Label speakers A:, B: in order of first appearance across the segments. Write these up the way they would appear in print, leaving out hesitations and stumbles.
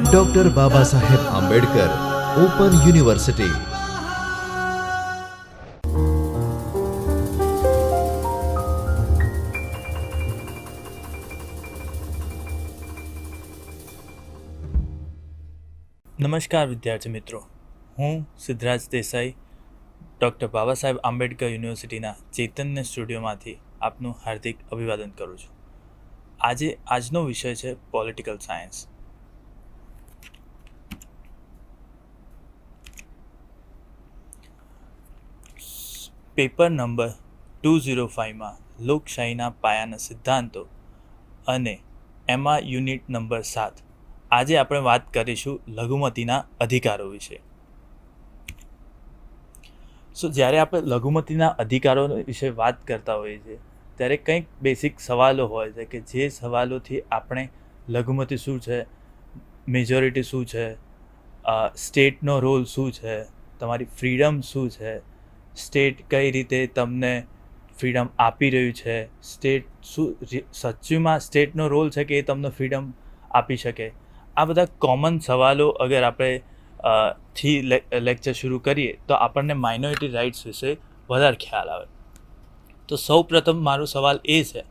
A: Doctor Baba Saheb Ambedkar open university.
B: નમસ્કાર વિદ્યાર્થી મિત્રો, હું સિદ્ધરાજ દેસાઈ ડૉક્ટર બાબા સાહેબ આંબેડકર યુનિવર્સિટીના ચૈતન્ય સ્ટુડિયોમાંથી આપનું હાર્દિક અભિવાદન કરું છું. આજનો વિષય છે પોલિટિકલ સાયન્સ. પેપર નંબર 205માં લોકશાહીના પાયાના સિદ્ધાંતો અને એમાં યુનિટ નંબર 7. આજે આપણે વાત કરીશું લઘુમતીના અધિકારો વિશે. જ્યારે આપણે લઘુમતીના અધિકારો વિશે વાત કરતા હોઈએ છીએ ત્યારે કંઈક બેસિક સવાલો હોય છે કે જે સવાલોથી આપણે લઘુમતી શું છે, મેજોરિટી શું છે, સ્ટેટનો રોલ શું છે, તમારી ફ્રીડમ શું છે, સ્ટેટ કઈ રીતે તમને ફ્રીડમ આપી રહ્યું છે, સ્ટેટ શું સાચુમાં સ્ટેટનો રોલ છે કે એ તમને ફ્રીડમ આપી શકે. આ બધા કોમન સવાલો અગર આપણે લેક્ચર શરૂ કરીએ તો આપણને માઇનોરિટી રાઇટ્સ વિશે વધારે ખ્યાલ આવે. તો સૌ પ્રથમ મારો સવાલ એ છે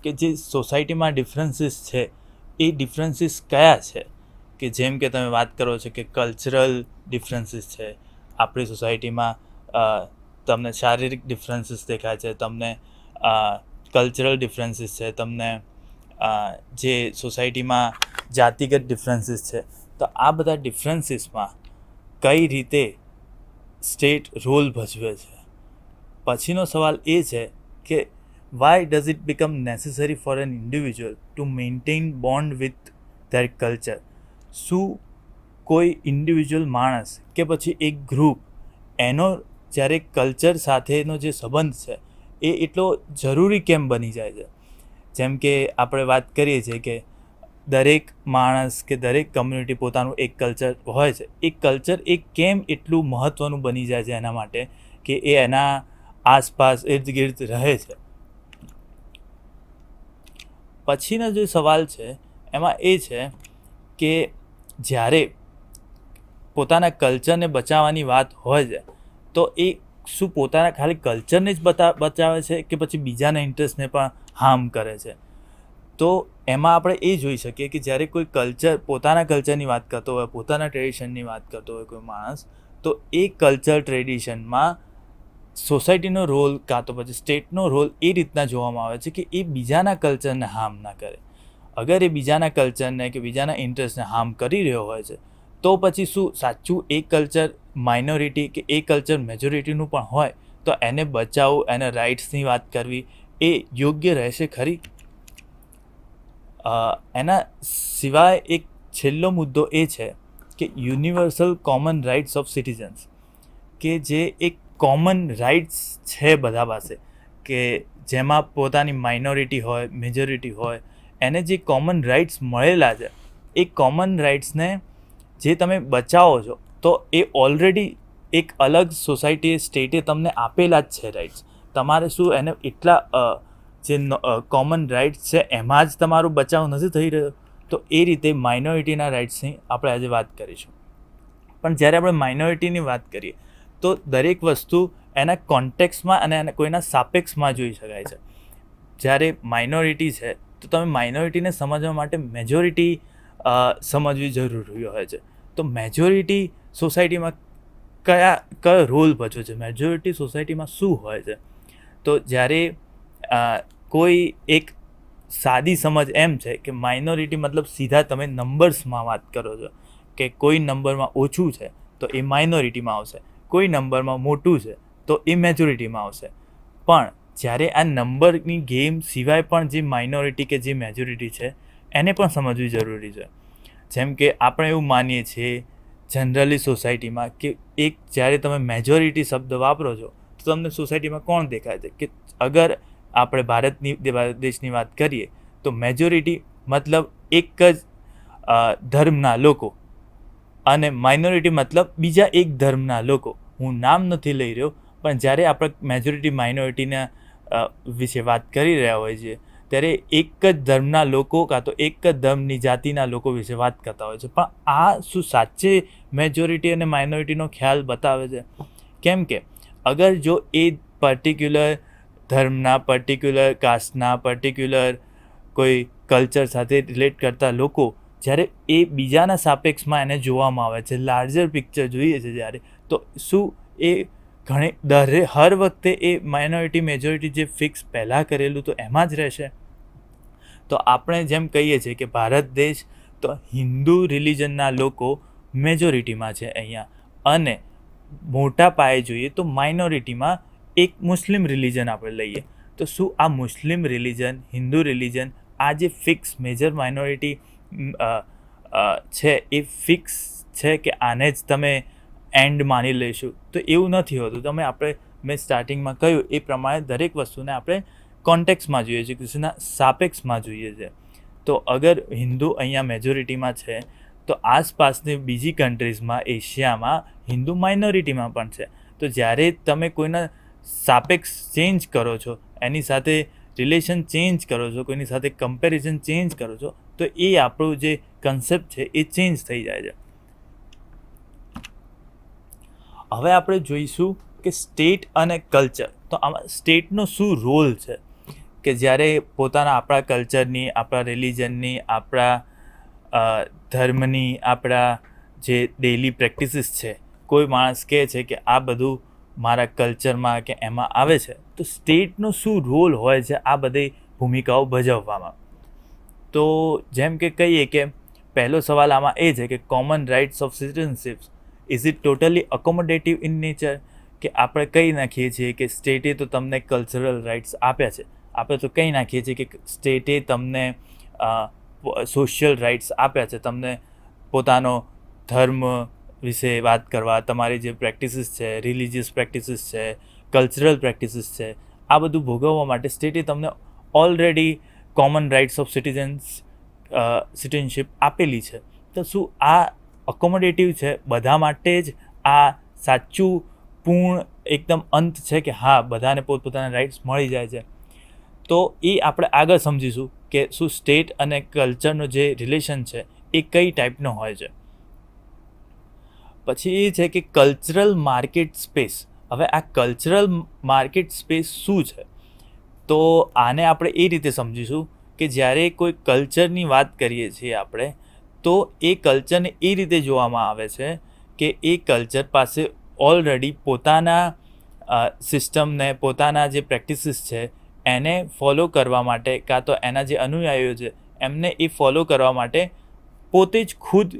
B: કે જે સોસાયટીમાં ડિફરન્સીસ છે એ ડિફરન્સીસ કયા છે? કે જેમ કે તમે વાત કરો છો કે કલ્ચરલ ડિફરન્સીસ છે આપણી સોસાયટીમાં, તમને શારીરિક ડિફરન્સીસ દેખાય છે, તમને કલ્ચરલ ડિફરન્સીસ છે, તમને જે સોસાયટીમાં જાતિગત ડિફરન્સીસ છે. તો આ બધા ડિફરન્સીસમાં કઈ રીતે સ્ટેટ રોલ ભજવે છે? પછીનો સવાલ એ છે કે why does it become necessary four N individual to maintain bond with their culture? શું કોઈ ઇન્ડિવિજ્યુઅલ માણસ કે પછી એક ગ્રુપ એનો જ્યારે કલ્ચર સાથેનો જે સંબંધ છે એ એટલો જરૂરી કેમ બની જાય છે? જેમ કે આપણે વાત કરીએ છીએ કે દરેક માણસ કે દરેક કમ્યુનિટી પોતાનું એક કલ્ચર હોય છે. એ કલ્ચર એ કેમ એટલું મહત્ત્વનું બની જાય છે એના માટે કે એ એના આસપાસ ઇર્દ ગિર્દ રહે છે? પછીનો જે સવાલ છે એમાં એ છે કે જ્યારે પોતાના કલ્ચરને બચાવવાની વાત હોય છે તો એ શું પોતાના ખાલી કલ્ચરને જ બચાવે છે કે પછી બીજાના ઇન્ટરેસ્ટને પણ હાર્મ કરે છે? તો એમાં આપણે એ જોઈ શકીએ કે જ્યારે કોઈ પોતાના કલ્ચરની વાત કરતો હોય, પોતાના ટ્રેડિશનની વાત કરતો હોય કોઈ માણસ, તો એ કલ્ચર ટ્રેડિશનમાં સોસાયટીનો રોલ કાં તો પછી સ્ટેટનો રોલ એ રીતના જોવામાં આવે છે કે એ બીજાના કલ્ચરને હાર્મ ના કરે. અગર એ બીજાના કલ્ચરને કે બીજાના ઇન્ટરેસ્ટને હાર્મ કરી રહ્યો હોય છે તો પછી શું સાચું એ કલ્ચર માઇનોરિટી કે એ કલ્ચર મેજોરિટીનું પણ હોય તો એને બચાવવું, એને રાઇટ્સની વાત કરવી એ યોગ્ય રહેશે ખરી? એના સિવાય એક છેલ્લો મુદ્દો એ છે કે universal common rights of citizens, કે જે એક કોમન રાઇટ્સ છે બધા પાસે, કે જેમાં પોતાની માઇનોરિટી હોય, મેજોરિટી હોય, એને જે કોમન રાઇટ્સ મળેલા છે એ કોમન રાઇટ્સને જે તમે બચાવો છો તો એ ઓલરેડી એક અલગ સોસાયટીએ, સ્ટેટે તમને આપેલા જ છે રાઇટ્સ. તમારે શું એને એટલા જે કોમન રાઇટ્સ છે એમાં જ તમારો બચાવ નથી થઈ રહ્યો? તો એ રીતે માઇનોરિટીના રાઇટ્સની આપણે આજે વાત કરીશું. પણ જ્યારે આપણે માઇનોરિટીની વાત કરીએ તો દરેક વસ્તુ એના કોન્ટેક્સમાં અને એના કોઈના સાપેક્ષમાં જોઈ શકાય છે. જ્યારે માઇનોરિટી છે તો તમે માઇનોરિટીને સમજવા માટે મેજોરિટી સમજવી જરૂરી હોય છે. તો મેજોરિટી સોસાયટીમાં કયો રોલ ભજવે છે? મેજોરિટી સોસાયટીમાં શું હોય છે? તો જ્યારે કોઈ એક સાદી સમજ એમ છે કે માઇનોરિટી મતલબ સીધા તમે નંબર્સમાં વાત કરો છો કે કોઈ નંબરમાં ઓછું છે તો એ માઇનોરિટીમાં આવશે, કોઈ નંબરમાં મોટું છે તો એ મેજોરિટીમાં આવશે. પણ જ્યારે આ નંબરની ગેમ સિવાય પણ જે માઇનોરિટી કે જે મેજોરિટી છે એને પણ સમજવી જરૂરી છે. જેમ કે આપણે એવું માનીએ છીએ જનરલી સોસાયટીમાં કે એક જ્યારે તમે મેજોરિટી શબ્દ વાપરો છો તો તમને સોસાયટીમાં કોણ દેખાય છે? કે અગર આપણે ભારત દેશની વાત કરીએ તો મેજોરિટી મતલબ એક જ ધર્મના લોકો અને માઇનોરિટી મતલબ બીજા એક ધર્મના લોકો. હું નામ નથી લઈ રહ્યો, પણ જ્યારે આપણે મેજોરિટી માઇનોરિટીના વિશે વાત કરી રહ્યા હોય છીએ ત્યારે એક જ ધર્મના લોકો કાં તો એક જ ધર્મની જાતિના લોકો વિશે વાત કરતા હોય છે, પણ આ શું સાચે મેજોરિટી અને માઇનોરિટીનો ખ્યાલ બતાવે છે? કેમ કે અગર જો એ પર્ટિક્યુલર ધર્મના, પર્ટિક્યુલર કાસ્ટના, પર્ટિક્યુલર કોઈ કલ્ચર સાથે રિલેટ કરતા લોકો જ્યારે એ બીજાના સાપેક્ષમાં એને જોવામાં આવે છે, લાર્જર પિક્ચર જોઈએ છે જ્યારે, તો શું એ હર વખતે એ માઇનોરિટી મેજોરિટી જે ફિક્સ પહેલાં કરેલું તો એમાં જ રહેશે? તો આપણે જેમ કહીએ છીએ કે ભારત દેશ તો હિન્દુ રિલિજનના લોકો મેજોરિટીમાં છે અહીંયા, અને મોટા પાયે જોઈએ તો માઇનોરિટીમાં એક મુસ્લિમ રિલિજન આપણે લઈએ, તો શું આ મુસ્લિમ રિલિજન, હિન્દુ રિલિજન, આ જે ફિક્સ મેજર માઇનોરિટી છે એ ફિક્સ છે કે આને જ તમે એન્ડ માની લઈશું? તો એવું નથી હોતું. મેં સ્ટાર્ટિંગમાં કહ્યું એ પ્રમાણે દરેક વસ્તુને આપણે કોન્ટેક્સમાં જોઈએ છીએ, કૃષ્ણના સાપેક્ષમાં જોઈએ છે. તો અગર હિન્દુ અહીંયા મેજોરિટીમાં છે તો આસપાસની બીજી કન્ટ્રીઝમાં, એશિયામાં હિન્દુ માઇનોરિટીમાં પણ છે. તો જ્યારે તમે કોઈના સાપેક્ષ ચેન્જ કરો છો, એની સાથે રિલેશન ચેન્જ કરો છો, કોઈની સાથે કમ્પેરિઝન ચેન્જ કરો છો, તો એ આપણું જે કન્સેપ્ટ છે એ ચેન્જ થઈ જાય છે. હવે આપણે જોઈશું કે સ્ટેટ અને કલ્ચર. તો આમાં સ્ટેટનો શું રોલ છે કે જ્યારે આપણા કલ્ચરની, આપણા રિલિજનની, આપણા ધર્મની, આપણા જે ડેઇલી પ્રેક્ટિસીસ છે, કોઈ માણસ કહે છે કે આ બધું મારા કલ્ચરમાં કે એમાં આવે છે, તો સ્ટેટનો શું રોલ હોય છે આ બધી ભૂમિકાઓ ભજવવામાં? તો જેમ કે કહીએ કે પહેલો સવાલ આમાં એ છે કે common rights of citizenship is it totally accommodative in nature? કે આપણે કહી નાખીએ છીએ કે સ્ટેટે તો તમને કલ્ચરલ રાઇટ્સ આપ્યા છે, આપણે તો કહી નાખીએ છીએ કે સ્ટેટે તમને સોશિયલ રાઇટ્સ આપ્યા છે, તમને પોતાનો ધર્મ વિશે વાત કરવા, તમારી જે પ્રેક્ટિસીસ છે, રિલિજિયસ પ્રેક્ટિસીસ છે, કલ્ચરલ પ્રેક્ટિસીસ છે, આ બધું ભોગવવા માટે સ્ટેટે તમને already common rights of citizenship આપેલી છે. તો શું આ અકોમોડેટિવ છે? બધા માટે જ આ સાચું પૂર્ણ એકદમ અંત છે કે હા બધાને પોતપોતાના રાઇટ્સ મળી જાય છે? તો એ આપણે આગળ સમજીશું કે શું સ્ટેટ અને કલ્ચરનો જે રિલેશન છે એ કઈ ટાઈપનો હોય છે. પછી એ છે કે કલ્ચરલ માર્કેટ સ્પેસ. હવે આ કલ્ચરલ માર્કેટ સ્પેસ શું છે? તો આને આપણે એ રીતે સમજીશું કે જ્યારે કોઈ કલ્ચરની વાત કરીએ છીએ આપણે, તો એ કલ્ચરને એ રીતે જોવામાં આવે છે કે એ કલ્ચર પાસે ઓલરેડી પોતાના સિસ્ટમને, પોતાના જે પ્રેક્ટિસીસ છે એને ફોલો કરવા માટે, કાં તો એના જે અનુયાયીઓ છે એમને એ ફોલો કરવા માટે પોતે જ ખુદ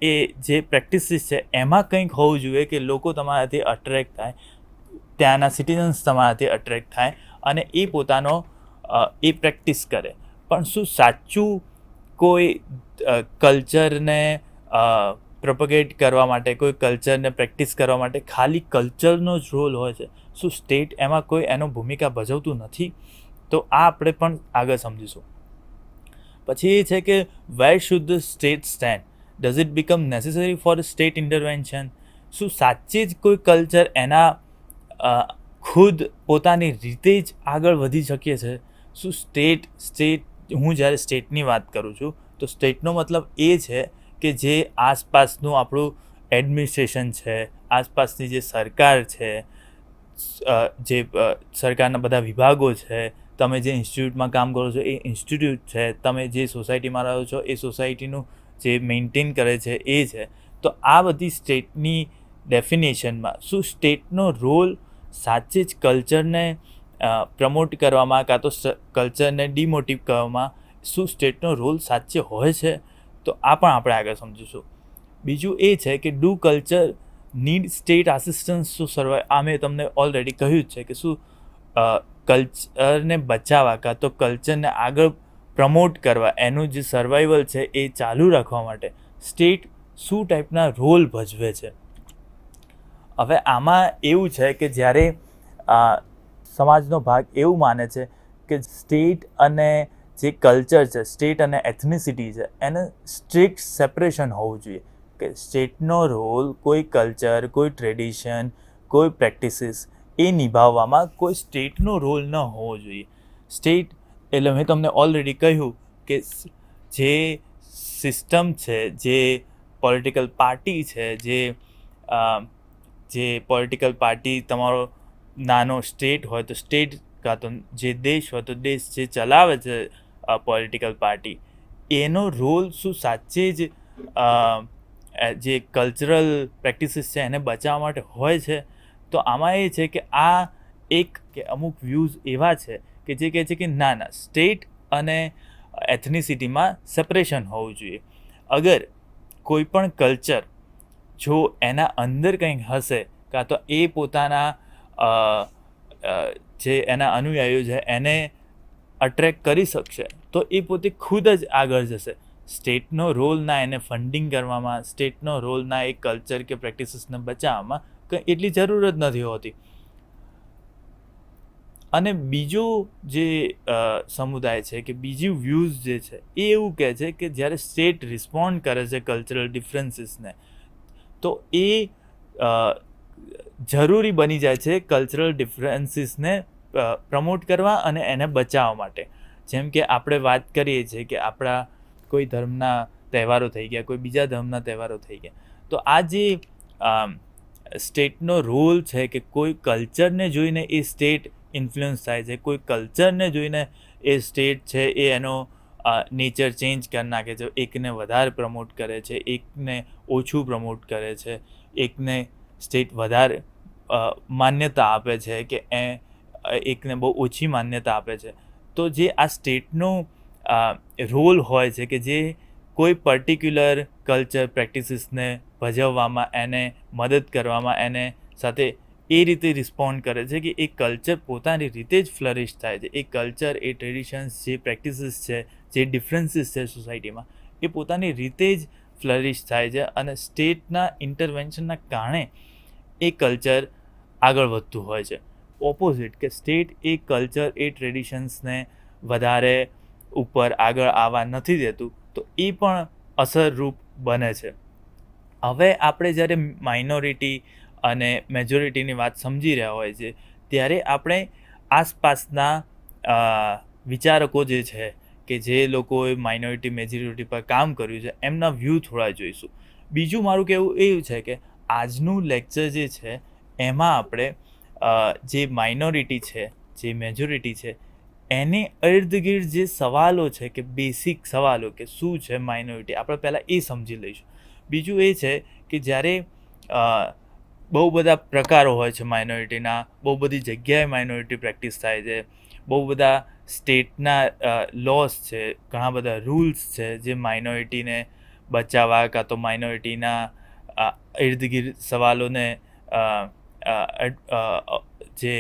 B: એ જે પ્રેક્ટિસીસ છે એમાં કંઈક હોવું જોઈએ કે લોકો તમારાથી અટ્રેક્ટ થાય, ત્યાંના સિટીઝન્સ તમારાથી અટ્રેક્ટ થાય અને એ પોતાનો એ પ્રેક્ટિસ કરે. પણ શું સાચું કોઈ કલ્ચરને પ્રોપગેટ કરવા માટે, કોઈ કલ્ચરને પ્રેક્ટિસ કરવા માટે ખાલી કલ્ચરનો જ રોલ હોય છે? શું સ્ટેટ એમાં કોઈ એનો ભૂમિકા ભજવતું નથી? તો આ આપણે પણ આગળ સમજીશું. પછી એ છે કે where should the state stand? Does it become necessary for state intervention? શું સાચે જ કોઈ કલ્ચર એના ખુદ પોતાની રીતે જ આગળ વધી શકે છે? શું સ્ટેટ હું જ્યારે સ્ટેટની વાત કરું છું તો સ્ટેટનો મતલબ એ છે કે જે આસપાસનું આપણું એડમિનિસ્ટ્રેશન છે, આસપાસની જે સરકાર છે, જે સરકારના બધા વિભાગો છે, તમે જે ઇન્સ્ટિટ્યૂટમાં કામ કરો છો એ ઇન્સ્ટિટ્યૂટ છે, તમે જે સોસાયટીમાં રહો છો એ સોસાયટીનું જે મેન્ટેન કરે છે એ છે. તો આ બધી સ્ટેટની ડેફિનેશનમાં શું સ્ટેટનો રોલ સાચે જ કલ્ચરને પ્રમોટ કરવામાં કાં તો કલ્ચરને ડિમોટિવ કરવામાં શું સ્ટેટનો રોલ સાચે હોય છે? તો આ પણ આપણે આગળ સમજીશું. બીજું એ છે કે do culture need state assistance two survive? આ મેં તમને ઓલરેડી કહ્યું જ છે કે શું કલ્ચરને બચાવવા કાં તો કલ્ચરને આગળ પ્રમોટ કરવા, એનું જે સર્વાઈવલ છે એ ચાલુ રાખવા માટે સ્ટેટ શું ટાઈપના રોલ ભજવે છે? હવે આમાં એવું છે કે જ્યારે સમાજનો ભાગ એવું માને છે કે સ્ટેટ અને જે કલ્ચર છે, સ્ટેટ અને એથનિસિટી છે, એને સ્ટ્રિક્ટ સેપરેશન હોવું જોઈએ. કે સ્ટેટનો રોલ કોઈ કલ્ચર, કોઈ ટ્રેડિશન, કોઈ પ્રેક્ટિસીસ એ નિભાવવામાં કોઈ સ્ટેટનો રોલ ન હોવો જોઈએ. સ્ટેટ એટલે મેં તમને ઓલરેડી કહ્યું કે જે સિસ્ટમ છે, જે પોલિટિકલ પાર્ટી છે, જે પોલિટિકલ પાર્ટી તમારો નાનો સ્ટેટ હોય તો સ્ટેટ, કાં તો જે દેશ હોય તો દેશ જે ચલાવે છે પોલિટિકલ પાર્ટી, એનો રોલ શું સાચે જ જે કલ્ચરલ પ્રેક્ટિસીસ છે એને બચાવવા માટે હોય છે? તો આમાં એ છે કે આ એક કે અમુક વ્યૂઝ એવા છે કે જે કહે છે કે ના, સ્ટેટ અને એથનિસિટીમાં સેપરેશન હોવું જોઈએ. અગર કોઈ પણ કલ્ચર જો એના અંદર કંઈક હશે, કાં તો એ પોતાના જે એના અનુયાયીઓ છે એને અટ્રેક્ટ કરી શકશે, તો એ પોતે ખુદ જ આગળ જશે. સ્ટેટનો રોલ ના એને ફંડિંગ કરવામાં, સ્ટેટનો રોલ ના એ કલ્ચર કે પ્રેક્ટિસીસને બચાવવામાં કંઈ એટલી જરૂર જ નથી હોતી. અને બીજું જે સમુદાય છે કે બીજી વ્યૂઝ જે છે એ એવું કહે છે કે જ્યારે સ્ટેટ રિસ્પોન્ડ કરે છે કલ્ચરલ ડિફરન્સીસને, તો એ જરૂરી બની જાય છે કલ્ચરલ ડિફરન્સીસને પ્રમોટ કરવા અને એને બચાવવા માટે. જેમ કે આપણે વાત કરીએ છીએ કે આપણા કોઈ ધર્મના તહેવારો થઈ ગયા, કોઈ બીજા ધર્મના તહેવારો થઈ ગયા, તો આ જે સ્ટેટનો રોલ છે કે કોઈ કલ્ચરને જોઈને એ સ્ટેટ ઇન્ફ્લુઅન્સ થાય છે, કોઈ કલ્ચરને જોઈને એ સ્ટેટ છે એ એનો નેચર ચેન્જ કરી નાખે છે, એકને વધારે પ્રમોટ કરે છે, એકને ઓછું પ્રમોટ કરે છે, એકને સ્ટેટ વધારે માન્યતા આપે છે કે એકને બહુ ઓછી માન્યતા આપે છે. તો જે આ સ્ટેટનો રોલ હોય છે કે જે કોઈ પર્ટિક્યુલર કલ્ચર પ્રેક્ટિસીસને ભજવવામાં, એને મદદ કરવામાં, એને સાથે એ રીતે રિસ્પોન્ડ કરે છે કે એ કલ્ચર પોતાની રીતે જ ફ્લરિશ થાય છે. એ કલ્ચર, એ ટ્રેડિશન્સ, જે પ્રેક્ટિસીસ છે, જે ડિફરન્સીસ છે સોસાયટીમાં, એ પોતાની રીતે જ ફ્લરિશ થાય છે અને સ્ટેટના ઇન્ટરવેન્શનના કારણે એ કલ્ચર આગળ વધતું હોય છે. ઓપોઝિટ કે સ્ટેટ એ કલ્ચર, એ ટ્રેડિશન્સને વધારે ઉપર આગળ આવવા નથી દેતું, તો એ પણ અસરરૂપ બને છે. હવે આપણે જ્યારે માઇનોરિટી અને મેજોરિટીની વાત સમજી રહ્યા હોય છે, ત્યારે આપણે આસપાસના વિચારકો જે છે કે જે લોકોએ માઇનોરિટી મેજોરિટી પર કામ કર્યું છે એમના વ્યૂ થોડા જોઈશું. બીજું મારું કહેવું એવું છે કે આજનું લેક્ચર જે છે એમાં આપણે જે માઇનોરિટી છે, જે મેજોરિટી છે, એને ઇર્દગિર્દ જે સવાલો છે કે બેસિક સવાલો કે શું છે માઇનોરિટી, આપણે પહેલાં એ સમજી લઈશું. બીજું એ છે કે જ્યારે બહુ બધા પ્રકારો હોય છે માઇનોરિટીના, બહુ બધી જગ્યાએ માઇનોરિટી પ્રેક્ટિસ થાય છે, બહુ બધા સ્ટેટના લોસ છે, ઘણા બધા રૂલ્સ છે જે માઇનોરિટીને બચાવવા કાં તો માઇનોરિટીના ઇર્દગિર્દ સવાલોને જે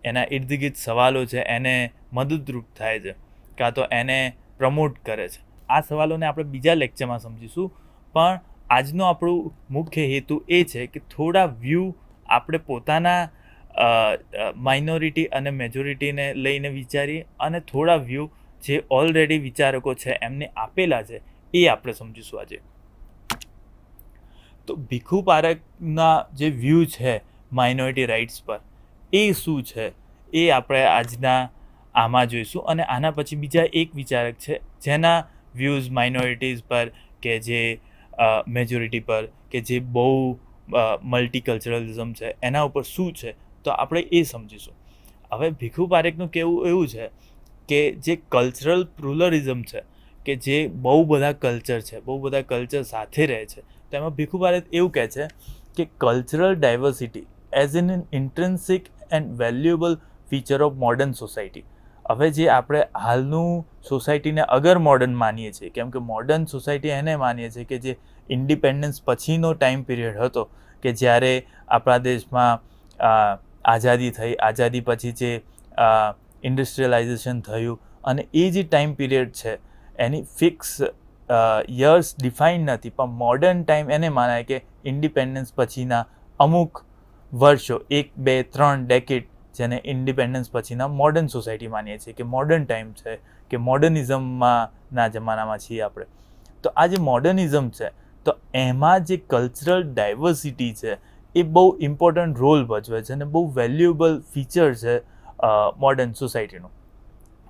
B: એના ઇર્દગિર્દ સવાલો છે એને મદદરૂપ થાય છે કાં તો એને પ્રમોટ કરે છે. આ સવાલોને આપણે બીજા લેક્ચરમાં સમજીશું, પણ આજનો આપણું મુખ્ય હેતુ એ છે કે થોડા વ્યૂ આપણે પોતાના માઇનોરિટી અને મેજોરિટીને લઈને વિચારીએ અને થોડા વ્યૂ જે ઓલરેડી વિચારકો છે એમને આપેલા છે એ આપણે સમજીશું આજે. તો ભીખુ પારેખના જે વ્યૂ છે માઇનોરિટી રાઇટ્સ પર, એ શું છે એ આપણે આજના આમાં જોઈશું. અને આના પછી બીજા એક વિચારક છે જેના વ્યૂઝ માઇનોરિટીઝ પર કે જે મેજોરિટી પર કે જે બહુ મલ્ટીકલ્ચરલિઝમ છે એના ઉપર શું છે, તો આપણે એ સમજીશું. હવે ભીખુ પારેખનું કહેવું એવું છે કે જે કલ્ચરલ પ્લુરલિઝમ છે, કે જે બહુ બધા કલ્ચર છે, બહુ બધા કલ્ચર સાથે રહે છે, તો એમાં ભીખુ પારેખ એવું કહે છે કે cultural diversity as an intrinsic and valuable feature of modern society. હવે જે આપણે હાલનું સોસાયટીને અગર મોડર્ન માનીએ છીએ, કેમ કે મોડર્ન સોસાયટી એને માનીએ છીએ કે જે ઇન્ડિપેન્ડન્સ પછીનો ટાઈમ પીરિયડ હતો, કે જ્યારે આપણા દેશમાં આઝાદી થઈ, આઝાદી પછી જે ઇન્ડસ્ટ્રીયલાઇઝેશન થયું, અને એ જે ટાઈમ પીરિયડ છે એની ફિક્સ યર્સ ડિફાઇન નથી, પણ મોડર્ન ટાઈમ એને માનાય કે ઇન્ડિપેન્ડન્સ પછીના અમુક વર્ષો, 1, 2, 3 ડેકેડ, જેને ઇન્ડિપેન્ડન્સ પછીના મોડર્ન સોસાયટી માનીએ છીએ કે મોડર્ન ટાઈમ છે, કે મોડર્નિઝમના જમાનામાં છીએ આપણે. તો આ જે મોડર્નિઝમ છે, તો એમાં જે કલ્ચરલ ડાયવર્સિટી છે એ બહુ ઇમ્પોર્ટન્ટ રોલ ભજવે છે અને બહુ વેલ્યુએબલ ફીચર છે મોડર્ન સોસાયટીનું.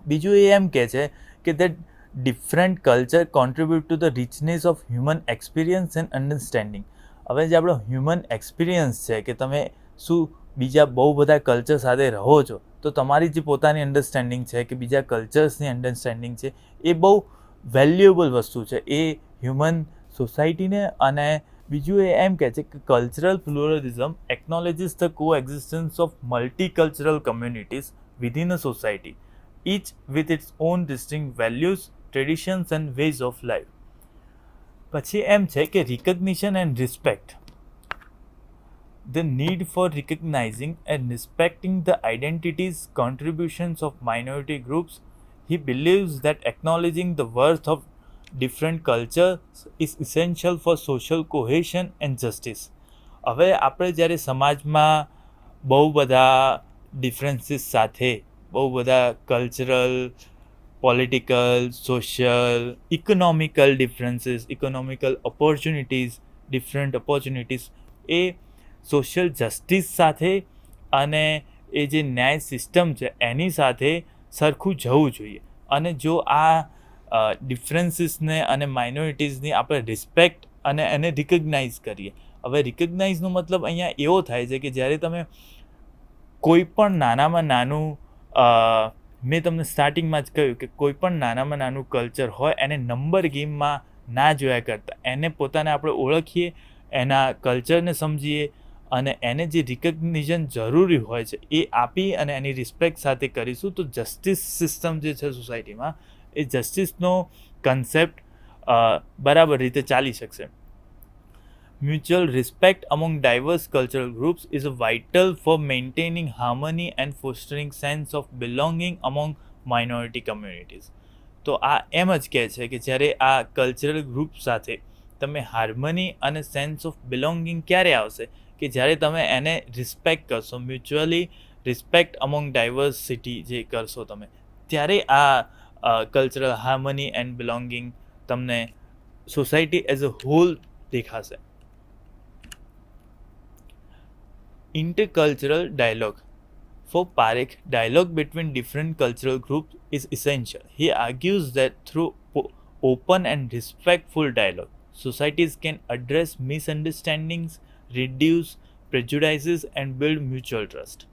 B: બીજું એ એમ કહે છે કે that different culture contribute to the richness of human experience and understanding. હવે જે આપણો હ્યુમન એક્સપિરિયન્સ છે કે તમે શું બીજા બહુ બધા કલ્ચર સાથે રહો છો તો તમારી જે પોતાની અન્ડરસ્ટેન્ડિંગ છે કે બીજા કલ્ચર્સની અન્ડરસ્ટેન્ડિંગ છે એ બહુ વેલ્યુએબલ વસ્તુ છે એ હ્યુમન સોસાયટીને. અને બીજું એ એમ કહે છે કે કલ્ચરલ પ્લુરલિઝમ એકનોલેજીસ ધ કો existence of multicultural communities within a society, each with its own distinct values, traditions and ways of life. પછી એમ છે કે recognition and respect. The need for recognizing and respecting the identities, contributions of minority groups. He believes that acknowledging the worth of different cultures is essential for social cohesion and justice. હવે આપણે જ્યારે સમાજમાં બહુ બધા differences સાથે બહુ બધા cultural, political, social, economical differences, economical opportunities, different opportunities એ સોશિયલ જસ્ટિસ સાથે અને એ જે ન્યાય સિસ્ટમ છે એની સાથે સરખું જવું જોઈએ. અને જો આ ડિફરન્સીસને અને માઇનોરિટીઝની આપણે રિસ્પેક્ટ અને એને રિકગ્નાઇઝ કરીએ. હવે રિકગ્નાઇઝનો મતલબ અહીંયા એવો થાય છે કે જ્યારે તમે કોઈ પણ નાનામાં નાનું મેં તમને સ્ટાર્ટિંગમાં જ કહ્યું કે કોઈ પણ નાનામાં નાનું કલ્ચર હોય એને નંબર ગેમમાં ના જોયા કરતાં એને પોતાને આપણે ઓળખીએ, એના કલ્ચરને સમજીએ અને એને જે રિકગ્નિશન જરૂરી હોય છે એ આપી અને એની રિસ્પેક્ટ સાથે કરીશું તો જસ્ટિસ સિસ્ટમ જે છે સોસાયટીમાં એ જસ્ટિસનો કન્સેપ્ટ બરાબર રીતે ચાલી શકશે. Mutual respect among diverse cultural groups is vital for maintaining harmony and fostering sense of belonging among minority communities. તો આ એમ જ કહે છે કે જ્યારે આ કલ્ચરલ ગ્રુપ સાથે તમે હાર્મની અને સેન્સ ઓફ બિલોંગિંગ ક્યારે આવશે કે જ્યારે તમે એને રિસ્પેક્ટ કરશો, મ્યુચ્યુઅલી રિસ્પેક્ટ અમોંગ ડાયવર્સિટી જે કરશો તમે, ત્યારે આ કલ્ચરલ હાર્મની એન્ડ બિલોંગિંગ તમને સોસાયટી એઝ અ હોલ દેખાશે. Intercultural dialogue. For Parekh, dialogue between different cultural groups is essential. He argues that through open and respectful dialogue, societies can address misunderstandings, reduce prejudices, and build mutual trust.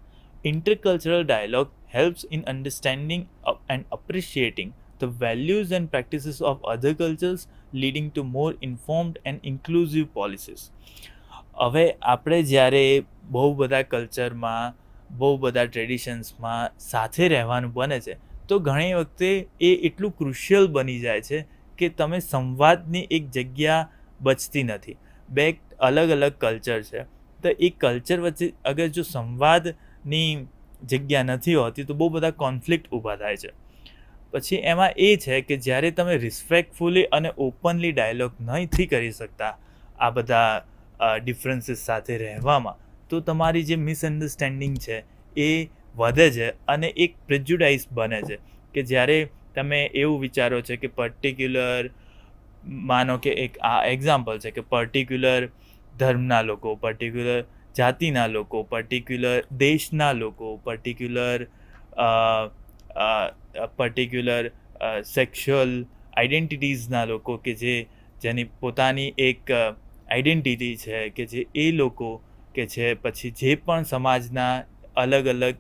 B: Intercultural dialogue helps in understanding and appreciating the values and practices of other cultures, leading to more informed and inclusive policies. હવે આપણે જ્યારે બહુ બધા કલ્ચરમાં, બહુ બધા ટ્રેડિશન્સમાં સાથે રહેવાનું બને છે તો ઘણી વખતે એ એટલું ક્રુશિયલ બની જાય છે કે તમે સંવાદની એક જગ્યા બચતી નથી. બે અલગ અલગ કલ્ચર છે તો એ કલ્ચર વચ્ચે અગર જો સંવાદની જગ્યા નથી હોતી તો બહુ બધા કોન્ફ્લિક્ટ ઊભા થાય છે. પછી એમાં એ છે કે જ્યારે તમે રિસ્પેક્ટફુલી અને ઓપનલી ડાયલોગ નથી કરી શકતા આ બધા ડિફરન્સીસ સાથે રહેવામાં તો તમારી જે મિસઅન્ડરસ્ટેન્ડિંગ છે એ વધે છે અને એક પ્રેજ્યુડાઇઝ બને છે કે જ્યારે તમે એવું વિચારો છો કે પર્ટિક્યુલર, માનો કે એક આ એક્ઝામ્પલ છે કે પર્ટિક્યુલર ધર્મના લોકો, પર્ટિક્યુલર જાતિના લોકો, પર્ટિક્યુલર દેશના લોકો, પર્ટિક્યુલર સેક્સ્યુઅલ આઇડેન્ટિટીઝના લોકો કે જેની પોતાની એક આઈડેન્ટિટી છે કે જે એ લોકો કે છે, પછી જે પણ સમાજના અલગ અલગ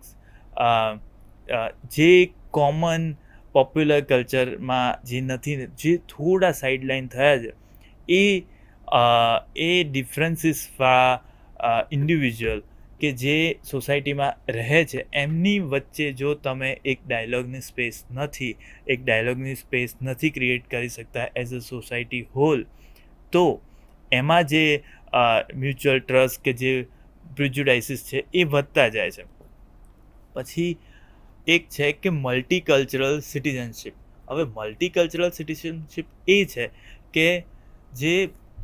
B: જે કોમન પોપ્યુલર કલ્ચરમાં જે નથી, જે થોડા સાઇડલાઇન થયા છે એ ડિફરન્સીસવાળા ઇન્ડિવિજ્યુઅલ કે જે સોસાયટીમાં રહે છે એમની વચ્ચે જો તમે એક ડાયલોગની સ્પેસ નથી ક્રિએટ કરી શકતા એઝ અ સોસાયટી હોલ, તો એમાં જે મ્યુચ્યુઅલ ટ્રસ્ટ કે જે પ્રિજ્યુડાઇસીસ છે એ વધતા જાય છે. પછી એક છે કે મલ્ટીકલ્ચરલ સિટીઝનશીપ. હવે મલ્ટીકલ્ચરલ સિટીઝનશીપ એ છે કે જે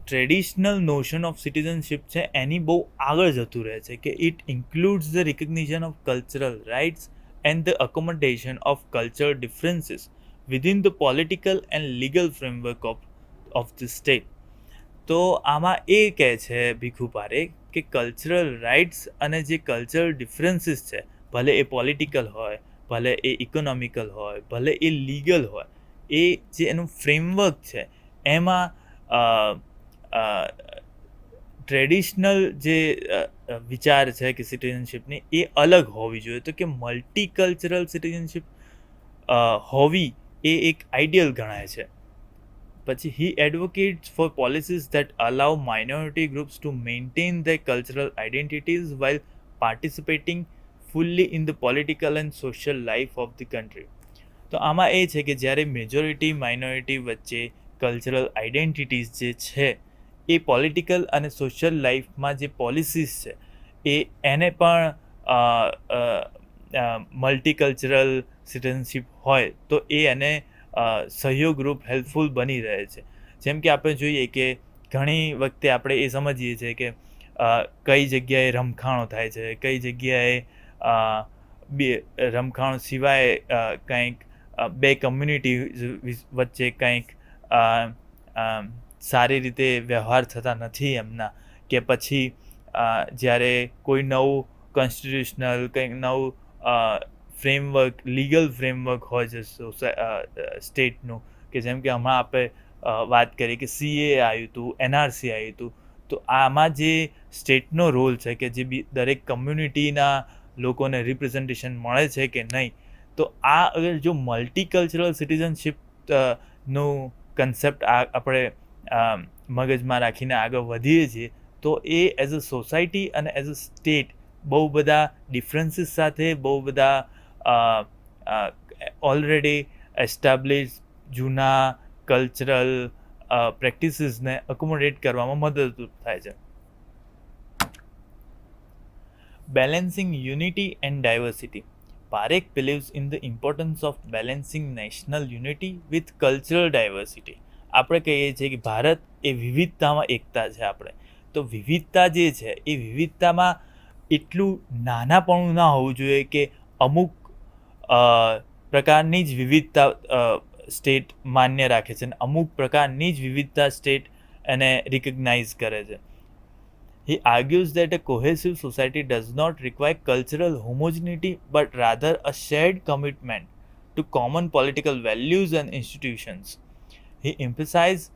B: ટ્રેડિશનલ નોશન ઓફ સિટીઝનશીપ છે એની બહુ આગળ જતું રહે છે કે it includes the recognition of cultural rights and the accommodation of cultural differences within the political and legal framework of the state. તો આમાં એ કહે છે ભીખુ પારેખ કે કલ્ચરલ રાઇટ્સ અને જે કલ્ચરલ ડિફરન્સીસ છે, ભલે એ પોલિટિકલ હોય, ભલે એ ઇકોનોમિકલ હોય, ભલે એ લીગલ હોય, એ જે એનું ફ્રેમવર્ક છે એમાં ટ્રેડિશનલ જે વિચાર છે કે સિટીઝનશિપની એ અલગ હોવી જોઈએ. તો કે મલ્ટીકલ્ચરલ સિટીઝનશિપ હોવી એ એક આઈડિયલ ગણાય છે. પછી he advocates for policies that allow minority groups to maintain their cultural identities while participating fully in the political and social life of the country. તો આમાં એ છે કે જ્યારે મેજોરિટી માઇનોરિટી વચ્ચે કલ્ચરલ આઇડેન્ટિટીઝ જે છે એ પોલિટિકલ અને સોશિયલ લાઈફમાં જે પોલિસીસ છે એને પણ મલ્ટીકલ્ચરલ સિટીઝનશીપ હોય તો એને સહયોગરૂપ હેલ્પફુલ બની રહે છે. જેમ કે આપણે જોઈએ કે ઘણી વખતે આપણે એ સમજીએ છીએ કે કઈ જગ્યાએ રમખાણો થાય છે, કઈ જગ્યાએ રમખાણો સિવાય કંઈક બે કમ્યુનિટી વચ્ચે કંઈક સારી રીતે વ્યવહાર થતા નથી એમના, કે પછી જ્યારે કોઈ નવું કોન્સ્ટિટ્યુશનલ કંઈક નવું ફ્રેમવર્ક, લીગલ ફ્રેમવર્ક હોય છે સ્ટેટનું, કે જેમ કે હમણાં આપણે વાત કરી કે CA આવ્યું હતું, NRC આવ્યું હતું, તો આમાં જે સ્ટેટનો રોલ છે કે જે દરેક કમ્યુનિટીના લોકોને રિપ્રેઝન્ટેશન મળે છે કે નહીં, તો આ અગર જો મલ્ટીકલ્ચરલ સિટીઝનશીપ નું કન્સેપ્ટ આપણે મગજમાં રાખીને આગળ વધીએ છીએ તો એ એઝ અ સોસાયટી અને એઝ અ સ્ટેટ બહુ બધા ડિફરન્સીસ સાથે, બહુ બધા ઓલરેડી એસ્ટાબ્લિશ જૂના કલ્ચરલ પ્રેક્ટિસીસને અકોમોડેટ કરવામાં મદદરૂપ થાય છે. Balancing unity and diversity. Parekh believes in the importance of balancing national unity with cultural diversity. આપણે કહીએ છીએ કે ભારત એ વિવિધતામાં એકતા છે. આપણે તો વિવિધતા જે છે એ વિવિધતામાં એટલું નાનાપણું ના હોવું જોઈએ કે અમુક પ્રકારની જ વિવિધતા સ્ટેટ માન્ય રાખે છે અને અમુક પ્રકારની જ વિવિધતા સ્ટેટ એને રિકગ્નાઇઝ કરે છે. He argues that a cohesive society does not require cultural homogeneity but rather a shared commitment to common political values and institutions. He emphasized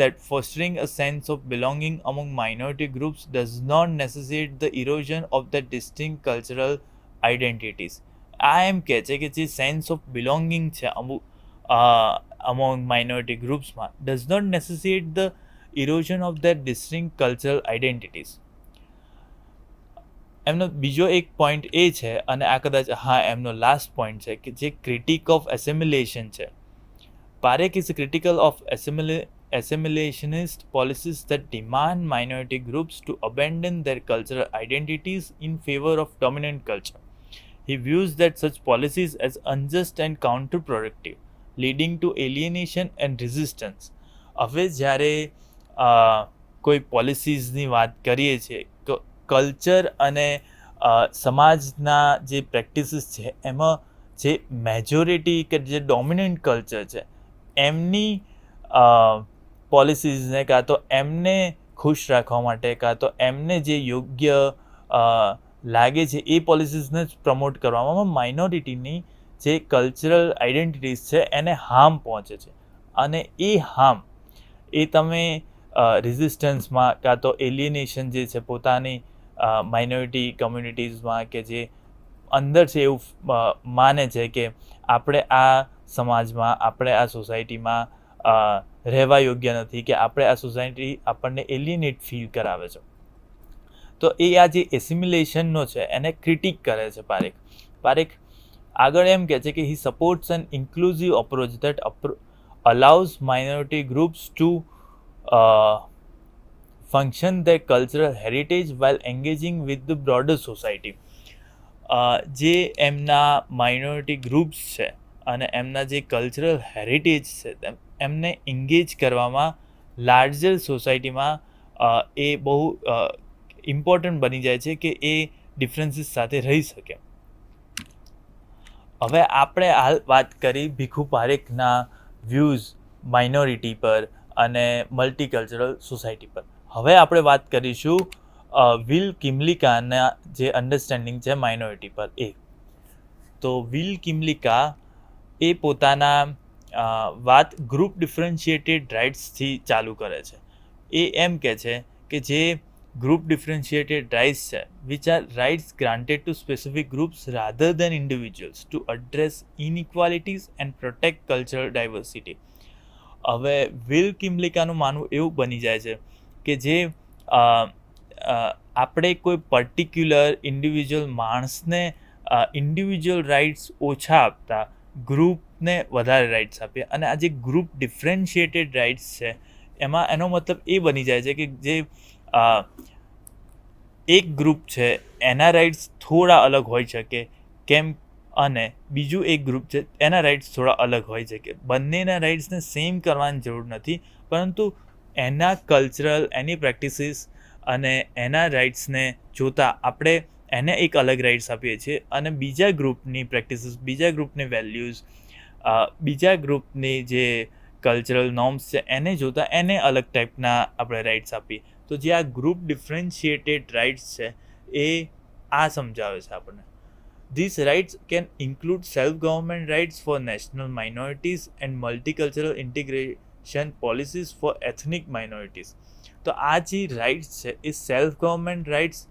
B: that fostering a sense of belonging among minority groups does not necessitate the erosion of the distinct cultural identities. આ એમ કહે છે કે જે sense of belonging છે among minority groupsમાં does not necessitate the erosion of their distinct cultural identities. એમનો બીજો એક point એ છે, અને આ કદાચ એમનો લાસ્ટ પોઈન્ટ છે, કે જે ક્રિટિક ઓફ એસિમિલેશન છે. Parekh is critical of assimilationist policies that demand minority groups to abandon their cultural identities in favor of dominant culture. He views that such policies as unjust and counterproductive, leading to alienation and resistance. હવે જ્યારે કોઈ પોલિસીઝની વાત કરીએ છીએ તો culture અને સમાજના જે પ્રેક્ટિસીસ છે એમાં જે મેજોરિટી કે જે ડોમિનન્ટ કલ્ચર છે એમની પોલિસીઝને કાં તો એમને ખુશ રાખવા માટે, કાં તો એમને જે યોગ્ય લાગે છે એ પોલિસીઝને જ પ્રમોટ કરવામાં માઇનોરિટીની જે કલ્ચરલ આઇડેન્ટિટીઝ છે એને હાર્મ પહોંચે છે. અને એ હાર્મ એ તમે રેઝિસ્ટન્સમાં કાં તો એલિયનેશન જે છે પોતાની માઇનોરિટી કમ્યુનિટીઝમાં, કે જે અંદર છે એવું માને છે કે આપણે આ સમાજમાં, આપણે આ સોસાયટીમાં રહેવા યોગ્ય નથી, કે આપણે આ સોસાયટી આપણને એલિયનેટ ફીલ કરાવે છે. તો એ આ જે એસિમિલેશનનો છે એને ક્રિટિક કરે છે પારેખ. આગળ એમ કહે છે કે he supports an inclusive approach that allows minority groups to function their cultural heritage while engaging with the broader society. જે એમના માઇનોરિટી ગ્રુપ્સ છે અને એમના જે કલ્ચરલ હેરિટેજ છે એમને એન્ગેજ કરવામાં લાર્જર સોસાયટીમાં એ બહુ ઇમ્પોર્ટન્ટ બની જાય છે કે એ ડિફરન્સીસ સાથે રહી શકે. હવે આપણે હાલ વાત કરી ભીખુ પારેખના વ્યૂઝ માઇનોરિટી પર અને મલ્ટીકલ્ચરલ સોસાયટી પર. હવે આપણે વાત કરીશું વિલ કિમલિકાના જે અન્ડરસ્ટેન્ડિંગ છે માઇનોરિટી પર. તો વિલ કિમલિકા એ પોતાના વાત ગ્રુપ ડિફરન્શિએટેડ રાઇટ્સથી ચાલુ કરે છે. એ એમ કહે છે કે જે ગ્રુપ ડિફરન્શિએટેડ રાઇટ્સ છે which are rights granted to specific groups rather than individuals to address inequalities and protect cultural diversity. હવે વિલ કિમલિકાનું માનવું એવું બની જાય છે કે જે આપણે કોઈ પર્ટિક્યુલર ઇન્ડિવિજ્યુઅલ માણસને ઇન્ડિવિજ્યુઅલ રાઇટ્સ ઓછા આપતા ગ્રુપને વધારે રાઇટ્સ આપીએ, અને આ જે ગ્રુપ ડિફરન્શિએટેડ રાઇટ્સ છે એમાં એનો મતલબ એ બની જાય છે કે જે એક ગ્રુપ છે એના રાઇટ્સ થોડા અલગ હોઈ શકે કેમ, અને બીજું એક ગ્રુપ છે એના રાઇટ્સ થોડા અલગ હોઈ શકે. બંનેના રાઇટ્સને સેમ કરવાની જરૂર નથી, પરંતુ એના કલ્ચરલ, એની પ્રેક્ટિસીસ અને એના રાઇટ્સને જોતાં આપણે એને એક અલગ રાઇટ્સ આપીએ છીએ, અને બીજા ગ્રુપની પ્રેક્ટિસીસ, બીજા ગ્રુપની વેલ્યુઝ, બીજા ગ્રુપની જે કલ્ચરલ નોર્મ્સ છે એને જોતાં એને અલગ ટાઈપના આપણે રાઇટ્સ આપીએ. તો જે આ ગ્રુપ ડિફરન્શિએટેડ રાઇટ્સ છે એ આ સમજાવે છે આપણને. These rights can include self-government rights for national minorities and multicultural integration policies for ethnic minorities. તો આ જે રાઇટ્સ છે એ self government rights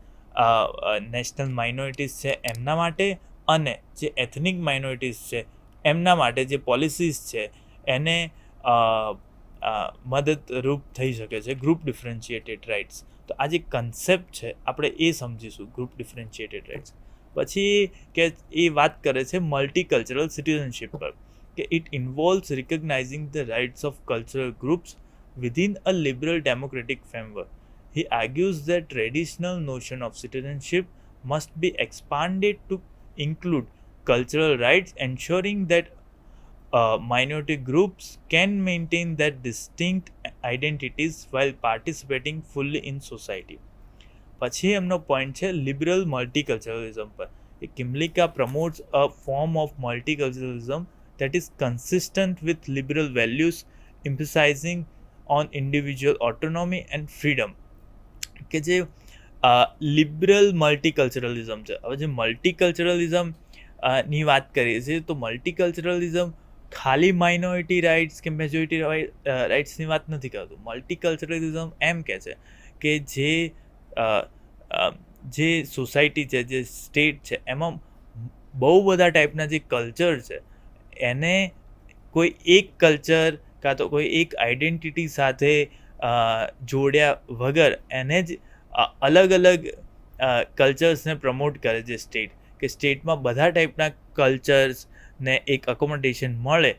B: national minorities છે એમના માટે, અને જે એથનિક માઇનોરિટીઝ છે એમના માટે જે પોલિસીસ છે એને મદદરૂપ થઈ શકે છે ગ્રુપ ડિફરન્શિએટેડ રાઇટ્સ. તો આ જે કન્સેપ્ટ છે આપણે એ સમજીશું ગ્રુપ ડિફરન્શિએટેડ રાઇટ્સ. પછી કે એ વાત કરે છે મલ્ટીકલ્ચરલ સિટીઝનશીપ પર, કે it involves recognizing the rights of cultural groups within a liberal democratic framework. He argues that traditional notion of citizenship must be expanded to include cultural rights, ensuring that minority groups can maintain their distinct identities while participating fully in society. પછી એમનો point છે liberal multiculturalism પર. Kymlicka promotes a form of multiculturalism that is consistent with liberal values, emphasizing on individual autonomy and freedom. કે જે liberal મલ્ટીકલ્ચરલિઝમ છે. હવે જે મલ્ટીકલ્ચરલિઝમ ની વાત કરીએ છીએ તો મલ્ટીકલ્ચરલિઝમ ખાલી માઇનોરિટી રાઇટ્સ કે મેજોરિટી રાઇટ્સની વાત નથી કરતું. મલ્ટીકલ્ચરલિઝમ એમ કહે છે કે જે સોસાયટી છે, જે સ્ટેટ છે, એમાં બહુ બધા ટાઈપના જે કલ્ચર છે એને કોઈ એક કલ્ચર કાં તો કોઈ એક આઈડેન્ટિટી સાથે જોડ્યા વગર એને જ અલગ અલગ કલ્ચર્સને પ્રમોટ કરે છે સ્ટેટ, કે સ્ટેટમાં બધા ટાઈપના કલ્ચર્સને એક અકોમોડેશન મળે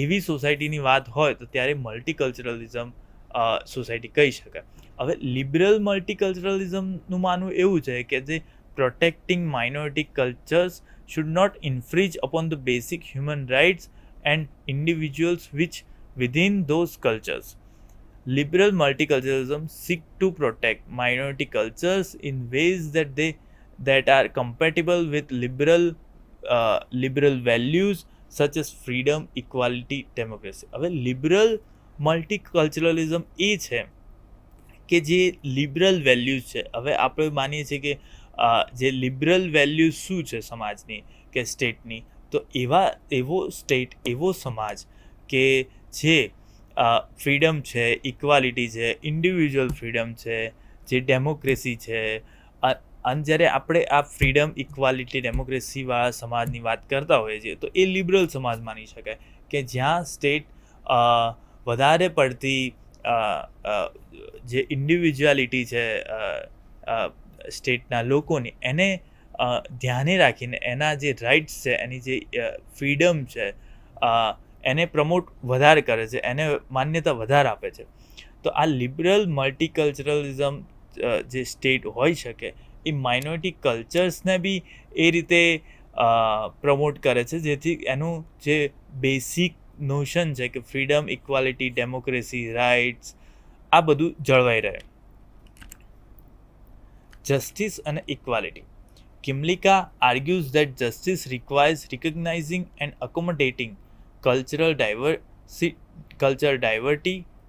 B: એવી સોસાયટીની વાત હોય તો ત્યારે મલ્ટીકલ્ચરલિઝમ સોસાયટી કહી શકાય. હવે લિબરલ મલ્ટીકલ્ચરલિઝમનું માનવું એવું છે કે જે protecting minority cultures should not infringe upon the basic human rights and individuals which within those cultures. Liberal multiculturalism seek to protect minority cultures in ways that are compatible with liberal values such as freedom, equality, democracy. હવે liberal મલ્ટીકલ્ચરલિઝમ એ છે કે જે liberal values છે. હવે આપણે માનીએ છીએ કે જે લિબરલ વેલ્યુઝ શું છે સમાજની કે સ્ટેટની, તો એવો સ્ટેટ, એવો સમાજ કે જે ફ્રીડમ છે, ઇક્વાલિટી છે, ઇન્ડિવિજ્યુઅલ ફ્રીડમ છે, જે ડેમોક્રેસી છે. અને જ્યારે આપણે આ ફ્રીડમ, ઇક્વાલિટી, ડેમોક્રેસીવાળા સમાજની વાત કરતા હોઈએ છીએ તો એ લિબરલ સમાજ માની શકાય, કે જ્યાં સ્ટેટ વધારે પડતી જે ઇન્ડિવિજ્યુઆલિટી છે સ્ટેટના લોકોની એને ધ્યાને રાખીને એના જે રાઇટ્સ છે, એની જે ફ્રીડમ છે એને પ્રમોટ વધારે કરે છે, એને માન્યતા વધારે આપે છે. તો આ લિબરલ મલ્ટીકલ્ચરલિઝમ જે સ્ટેટ હોઈ શકે એ માઇનોરિટી કલ્ચર્સને બી એ રીતે પ્રમોટ કરે છે જેથી એનું જે બેસિક નોશન છે કે ફ્રીડમ, ઇક્વાલિટી, ડેમોક્રેસી, રાઇટ્સ આ બધું જળવાઈ રહે. Justice and equality. Kimlicka argues that justice requires recognizing and accommodating cultural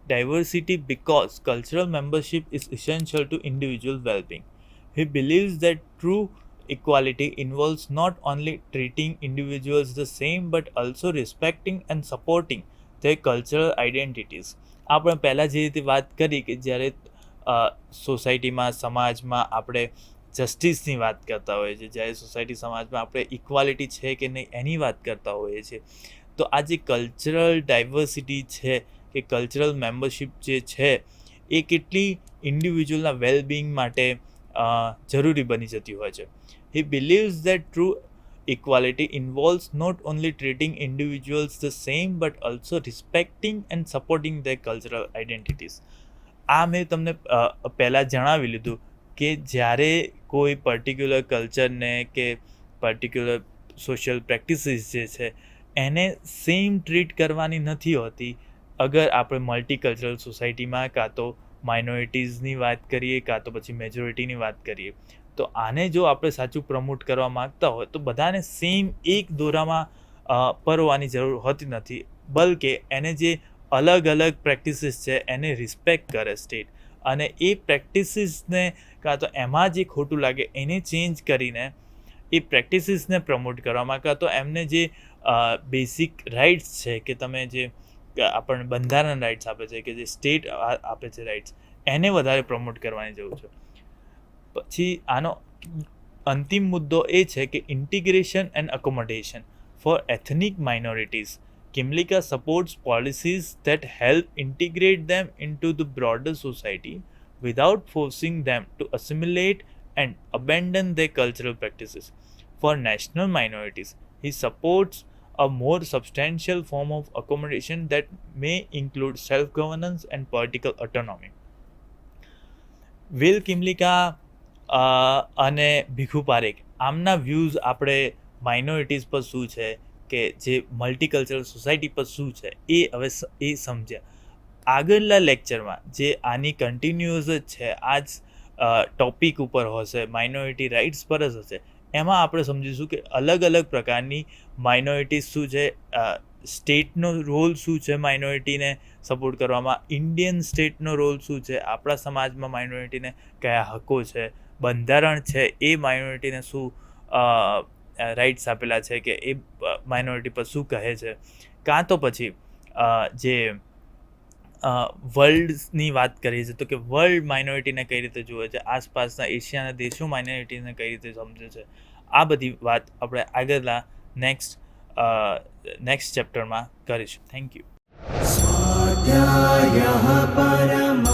B: diversity because cultural membership is essential to individual well-being. He believes that true equality involves not only treating individuals the same but also respecting and supporting their cultural identities. આપણે પહેલાં જે રીતે વાત કરી કે જ્યારે સોસાયટીમાં સમાજમાં આપણે જસ્ટિસની વાત કરતા હોઈએ છીએ, જ્યારે સોસાયટી સમાજમાં આપણે ઇક્વાલિટી છે કે નહીં એની વાત કરતા હોઈએ છીએ, તો આ જે કલ્ચરલ ડાયવર્સિટી છે કે કલ્ચરલ મેમ્બરશિપ જે છે એ કેટલી ઇન્ડિવિજ્યુઅલના વેલબિંગ માટે જરૂરી બની જતી હોય છે. He believes that true equality involves not only treating individuals the same but also respecting and supporting their cultural identities. આ મેં તમને પહેલાં જણાવી લીધું કે જ્યારે કોઈ પર્ટિક્યુલર કલ્ચરને કે પર્ટિક્યુલર સોશિયલ પ્રેક્ટિસીસ જે છે એને સેમ ટ્રીટ કરવાની નથી હોતી અગર આપણે મલ્ટીકલ્ચરલ સોસાયટીમાં કાં તો માઇનોરિટીઝની વાત કરીએ કાં તો પછી મેજોરિટીની વાત કરીએ. તો આને જો આપણે સાચું પ્રમોટ કરવા માગતા હોય તો બધાને સેમ એક દોરામાં પરવાની જરૂર હોતી નથી, બલકે એને જે અલગ અલગ પ્રેક્ટિસીસ છે એને રિસ્પેક્ટ કરે સ્ટેટ, અને એ પ્રેક્ટિસીસને કાં તો એમાં જે ખોટું લાગે એને ચેન્જ કરીને એ પ્રેક્ટિસીસને પ્રમોટ કરવામાં કાં તો એમને જે બેઝિક રાઇટ્સ છે કે તમે જે આપણને બંધારણ રાઇટ્સ આપે છે કે જે સ્ટેટ આપે છે રાઇટ્સ એને વધારે પ્રમોટ કરવાની જરૂર છે. પછી આનો અંતિમ મુદ્દો એ છે કે integration and accommodation for ethnic minorities. Kimlicka supports policies that help integrate them into the broader society without forcing them to assimilate and abandon their cultural practices. For national minorities, he supports a more substantial form of accommodation that may include self-governance and political autonomy. Will Kymlicka અને ભીખુ પારેખ આમના views આપણે minorities પર શું છે કે જે multicultural society પર શું છે એ હવે એ સમજ્યા. આગળના લેક્ચરમાં જે આની કન્ટિન્યુઅસ જ છે આ જ ટોપિક ઉપર હશે, માઇનોરિટી રાઇટ્સ પર જ હશે, એમાં આપણે સમજીશું કે અલગ અલગ પ્રકારની માઇનોરિટીઝ શું છે, સ્ટેટનો રોલ શું છે માઇનોરિટીને સપોર્ટ કરવામાં, ઇન્ડિયન સ્ટેટનો રોલ શું છે, આપણા સમાજમાં માઇનોરિટીને કયા હકો છે, બંધારણ છે એ માઇનોરિટીને શું રાઇટ્સ આપેલા છે કે એ માઇનોરિટી પર શું કહે છે, કાં તો પછી જે વર્લ્ડની વાત કરીએ છીએ તો કે વર્લ્ડ માઇનોરિટીને કઈ રીતે જુએ છે, આસપાસના એશિયાના દેશો માઇનોરિટીને કઈ રીતે સમજે છે, આ બધી વાત આપણે આગળના નેક્સ્ટ ચેપ્ટરમાં કરીશું. Thank you.
C: स्वाध्यायः परमः